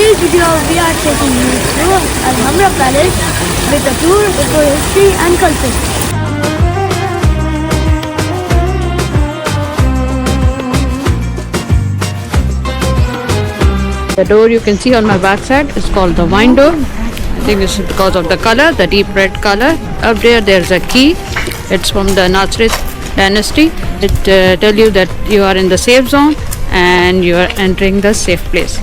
this video we are taking you through Alhambra Palace with a tour for history and culture. The door you can see on my back side is called the wine door. I think this is because of the color, the deep red color. Up there's a key. It's from the Nasrid Dynasty. It tells you that you are in the safe zone and you are entering the safe place.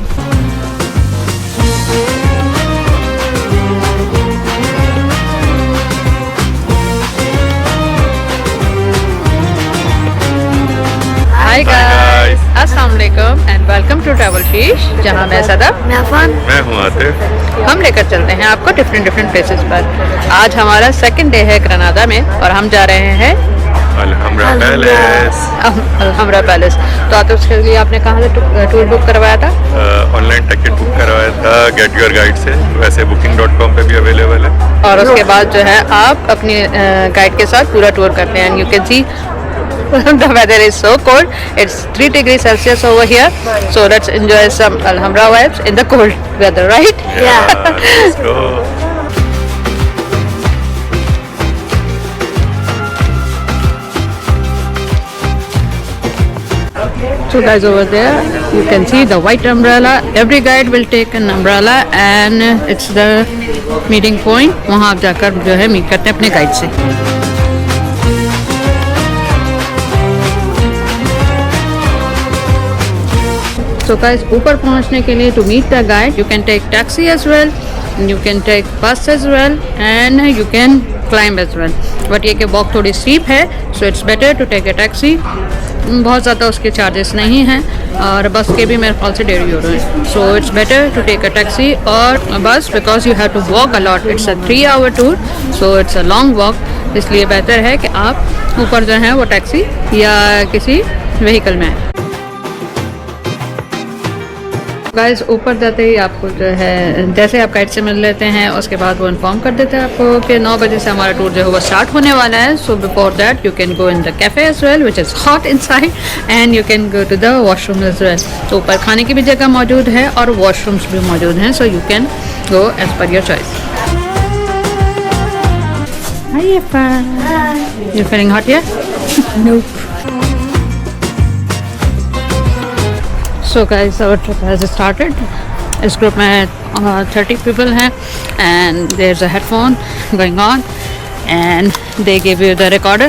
Hi guys, Assalamualaikum and welcome to Travelsheesh, जहाँ मैं सदब, मैं हूँ आतिफ। हम लेकर चलते हैं आपको different places पर। आज हमारा सेकंड डे है ग्रनादा में और हम जा रहे हैं अलहम्ब्रा पैलेस। अलहम्ब्रा पैलेस। तो आतिफ, उसके लिए आपने कहाँ से टूर बुक करवाया था? ऑनलाइन टिकट बुक करवाया था गेट योर गाइड से। वैसे booking.com पे भी अवेलेबल है। और उसके बाद जो है आप अपनी गाइड के साथ पूरा टूर करते हैं। You can see the weather is so cold. It's 3 degrees Celsius over here. So let's enjoy some Alhambra vibes in the cold weather, right? Yeah. Let's go. So guys, over there you can see the white umbrella. Every guide will take an umbrella and it's the meeting point. वहाँ आप जाकर जो है meet करते हैं अपने guide से। So guys, ऊपर पहुंचने के लिए to meet the guide you can take taxi as well, you can take bus as well and you can climb as well. But ये कि walk थोड़ी steep है, so it's better to take a taxi. बहुत ज़्यादा उसके charges नहीं हैं और बस के भी मेरे ख्याल से €1.5 हैं. So it's better to take a taxi or a bus because you have to walk a lot. It's a 3-hour tour, so it's a long walk. इसलिए बेहतर है कि आप ऊपर जो है वो टैक्सी या किसी व्हीकल में आए. गाइस, ऊपर जाते ही आपको जो है जैसे आप गाइड से मिल लेते हैं उसके बाद वो इन्फॉर्म कर देते हैं आपको कि 9 बजे से हमारा टूर जो है वो स्टार्ट होने वाला है. So before that you can go in the cafe as well which is hot inside and you can go to the washroom as well. तो ऊपर खाने की भी जगह मौजूद है और वॉशरूम्स भी मौजूद हैं. So you can go as per your choice. You feeling hot here? Nope. So guys, our trip has started. इस ग्रुप में 30 people हैं and there's a headphone going on and they give you the recorder.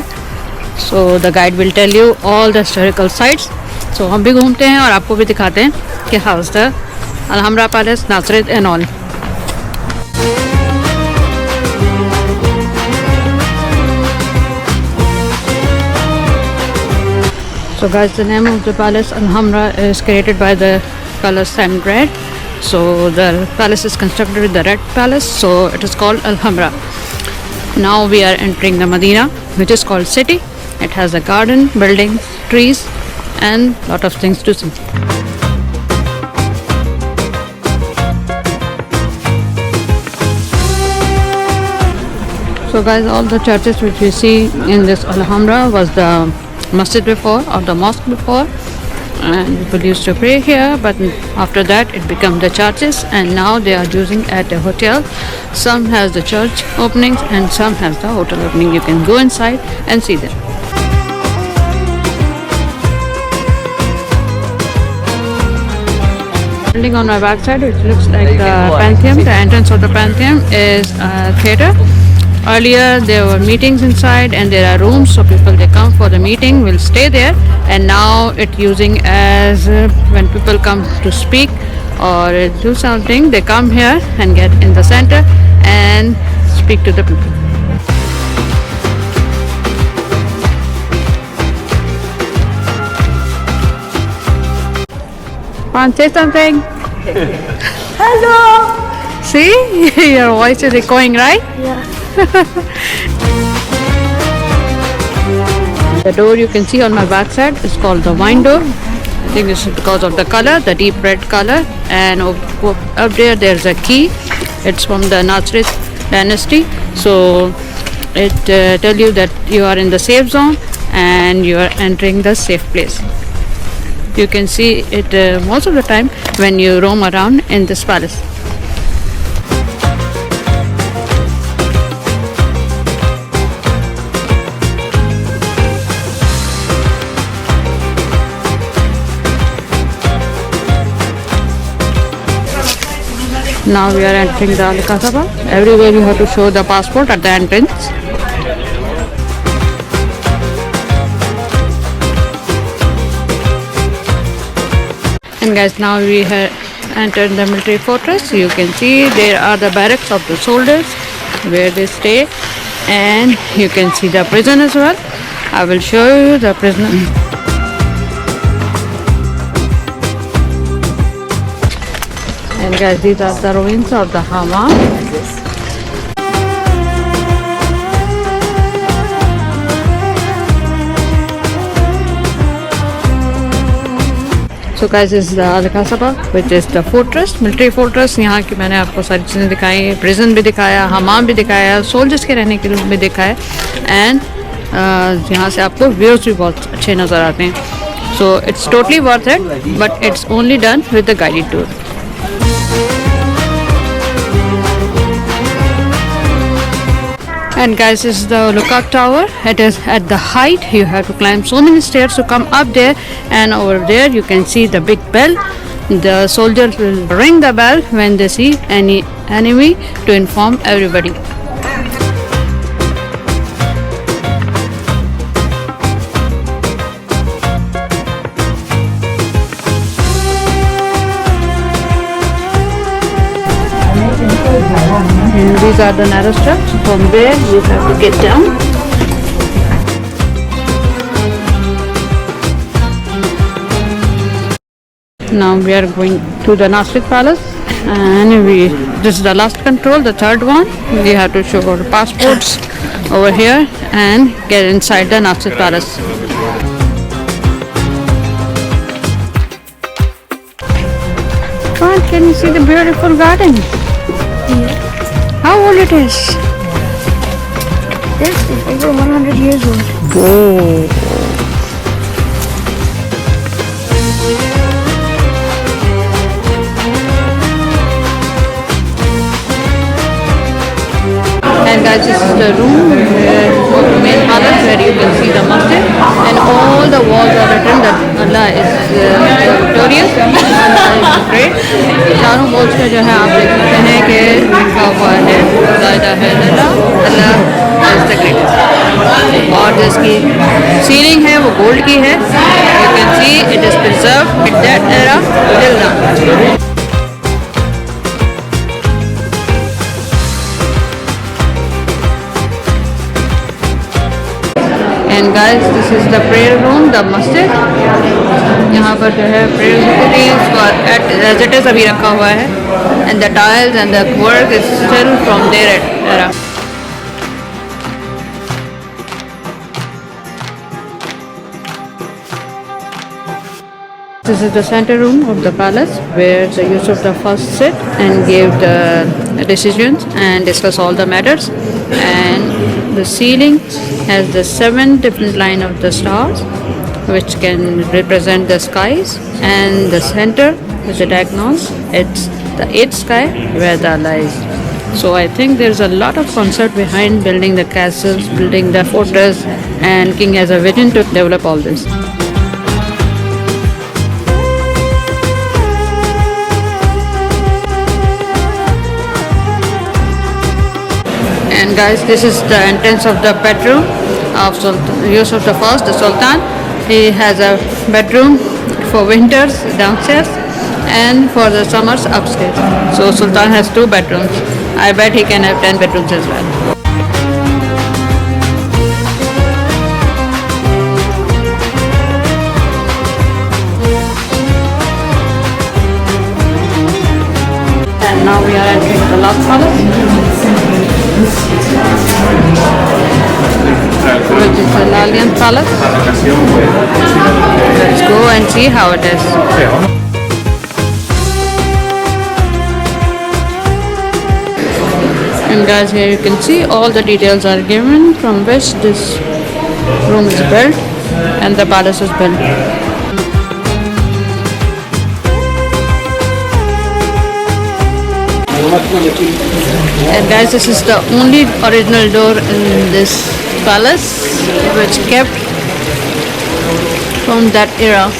So the guide will tell you all the historical sites. So हम भी घूमते हैं और आपको भी दिखाते हैं कि how's the Alhambra Palace, Nasrid and all. So guys, the name of the palace Alhambra is created by the color sand red. So the palace is constructed with the red palace, so it is called Alhambra. Now we are entering the Medina, which is called city. It has a garden, buildings, trees and lot of things to see. So guys, all the churches which we see in this Alhambra was the masjid before or the mosque before, and people used to pray here, but after that it became the churches and now they are using at a hotel. Some has the church openings and some has the hotel opening. You can go inside and see them. Building on my back side, which looks like the Pantheon. The entrance of the Pantheon is a theatre. Earlier there were meetings inside and there are rooms, so people they come for the meeting will stay there, and now it using as when people come to speak or do something, they come here and get in the center and speak to the people. Want to say something? Hello! See? Your voice is echoing, right? Yeah. The door you can see on my back side is called the wine door. I think this is because of the color, the deep red color, and up there's a key. It's from the Nasrid Dynasty. So it tells you that you are in the safe zone and you are entering the safe place. You can see it most of the time when you roam around in this palace. Now we are entering the Alcazaba. Everywhere you have to show the passport at the entrance. And guys, now we have entered the military fortress. You can see there are the barracks of the soldiers where they stay, and you can see the prison as well. I will show you the prison. And guys, these are the ruins of the Hambra. So guys, this is the Alcazaba, which is the fortress, military fortress. यहाँ की मैंने आपको सारी चीज़ें दिखाई, prison भी दिखाया, हमाम भी दिखाया, soldiers के रहने के लिए भी दिखाया, and यहाँ से आपको views भी बहुत अच्छे नज़र आते हैं. So it's totally worth it, but it's only done with the guided tour. And guys, this is the lookout tower. It is at the height. You have to climb so many stairs to come up there, and over there you can see the big bell. The soldiers will ring the bell when they see any enemy to inform everybody. And these are the narrow steps from where you have to get down. Now we are going to the Nasrid Palace, and this is the last control, the third one. We have to show our passports over here and get inside the Nasrid Palace. Can you see the beautiful garden? How old it is? This is over 100 years old. Whoa. And guys, this is the room of the main palace where you can see the masjid, and all the walls are written that Allah is victorious, Allah is great. चारों walls पे जो है आप देख सकते हैं कि लिखा हुआ है ला इलाहा इल्लल्लाह, Allah is the greatest. और जिसकी सीलिंग है वो गोल्ड की है. You can see it is preserved in that era till now. And guys, this is the prayer room, the masjid. यहाँ पर जो है prayer होती है, इसको as it is अभी रखा हुआ है, and the tiles and the work is still from their era. This is the center room of the palace where the Yusuf I sit and gave the decisions and discuss all the matters. And the ceiling has the 7 different line of the stars which can represent the skies, and the center is the diagonals. It's the 8th sky where the Allah is. So I think there's a lot of concept behind building the castles, building the fortress, and King has a vision to develop all this. And guys, this is the entrance of the bedroom of Yusuf I, the Sultan. He has a bedroom for winters downstairs and for the summers upstairs. So Sultan has 2 bedrooms. I bet he can have 10 bedrooms as well. And now we are entering the last palace, which is the Alhambra Palace. Let's go and see how it is. And guys, here you can see all the details are given from which this room is built and the palace is built. And guys, this is the only original door in this palace which kept from that era.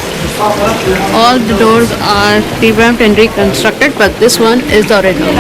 All the doors are revamped and reconstructed, but this one is the original.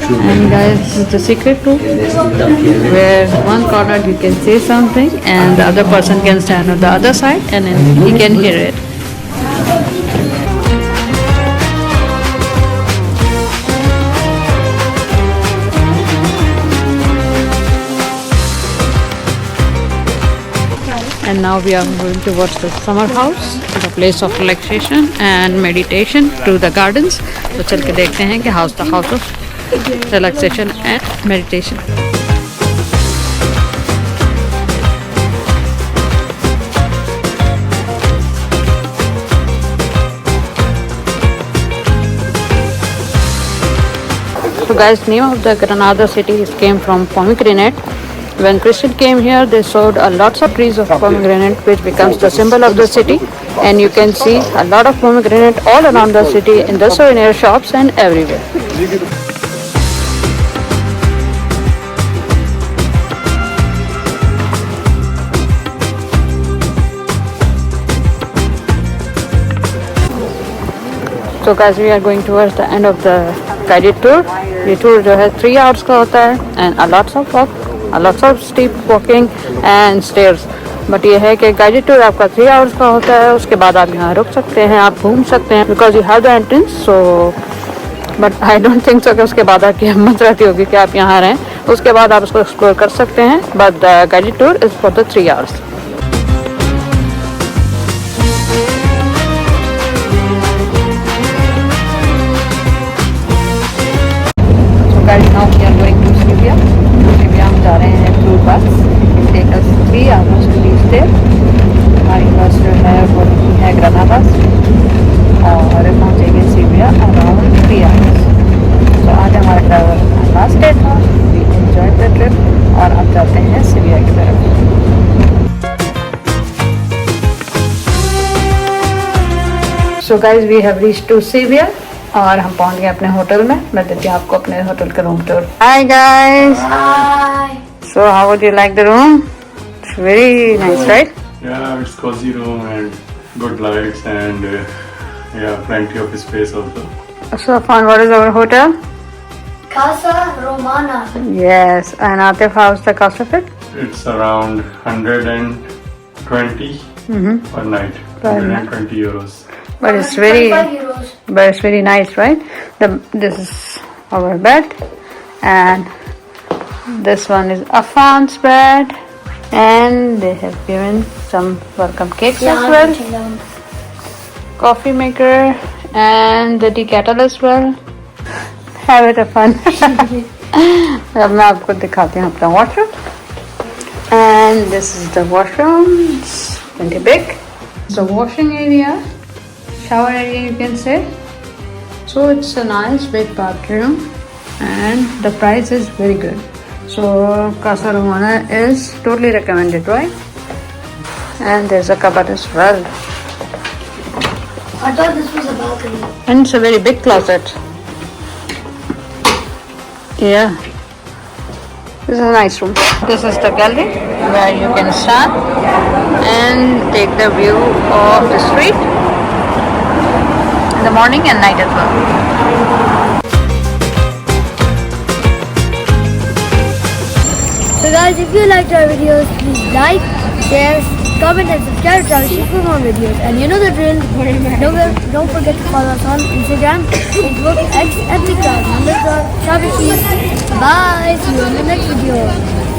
And guys, this is the secret room where one corner you can say something and the other person can stand on the other side and then he can hear it. And now we are going to watch the summer house, the place of relaxation and meditation through the gardens. तो चल के देखते हैं कि house, the house of relaxation and meditation. So guys, name of the Granada city came from pomegranate. When Christians came here, they sowed lots of trees of pomegranate, which becomes the symbol of the city. And you can see a lot of pomegranate all around the city in the souvenir shops and everywhere. So guys, we are going towards the end of the guided tour. ये tour जो है 3 hours का होता है and a lots of walk, a lots of steep walking and stairs. But ये है कि guided tour आपका 3 hours का होता है. उसके बाद आप यहाँ रुक सकते हैं, आप घूम सकते हैं because you have the entrance. So but I don't think so कि उसके बाद आपकी हिम्मत रहती होगी कि आप यहाँ रहें. उसके बाद आप उसको explore कर सकते हैं. But the guided tour is for the 3 hours. Now we are going to Seville. Seville हम जा रहे हैं through bus. It will take us 3 hours to reach there. हमारी बस जो है वो है ग्रनादा और पहुँचेंगे Seville around 3 hours. तो आज हमारा ट्रैवल लास्ट डे था. We enjoyed the trip और अब जाते हैं Seville की तरफ. So guys, we have reached to Seville. और हम पहुंच गए अपने होटल में. मैं देती हूँ आपको अपने होटल का room tour. Hi guys. Hi. So how would you like the room? It's very nice, right? Yeah, it's cozy room and good lights and yeah, plenty of space also. So fun. What is our hotel? CASA Romana. Yes. And Atif, how's the cost of it? It's around 120 per night. Per night. 120 euros. But it's very, 25 euros. but it's very nice, right? This is our bed, and this one is Afan's bed, and they have given some welcome cakes as well, coffee maker, and the tea kettle as well. Have it a fun. अब मैं आपको दिखाती हूँ अपना washroom, and this is the washroom. It's plenty big. It's a washing area. Shower area you can say. So it's a nice big bathroom and the price is very good. So Casa Romana is totally recommended, right? And there's a cupboard as well. I thought this was a balcony. And it's a very big closet. Yeah. This is a nice room. This is the gallery where you can stand and take the view of the street. In the morning and night as well. So guys, if you liked our videos, please like, share, comment and subscribe to Travelsheesh for more videos. And you know the drill. Don't forget to follow us on Instagram, Facebook, X, and TikTok. Travelsheesh. Bye. See you in the next video.